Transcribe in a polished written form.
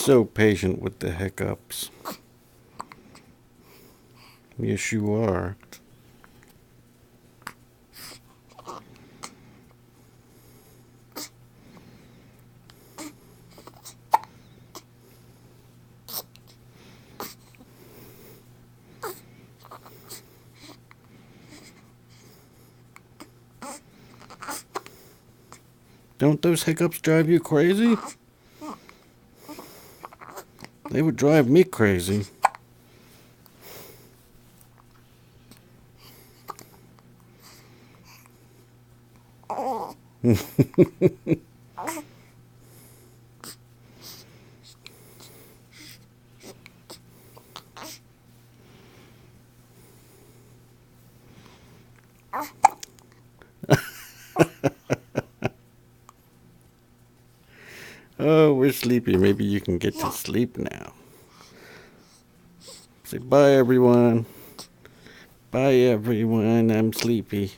So patient with the hiccups. Yes, you are. Don't those hiccups drive you crazy? They would drive me crazy. Oh, we're sleepy. Maybe you can get to sleep now. Say bye, everyone. Bye, everyone. I'm sleepy.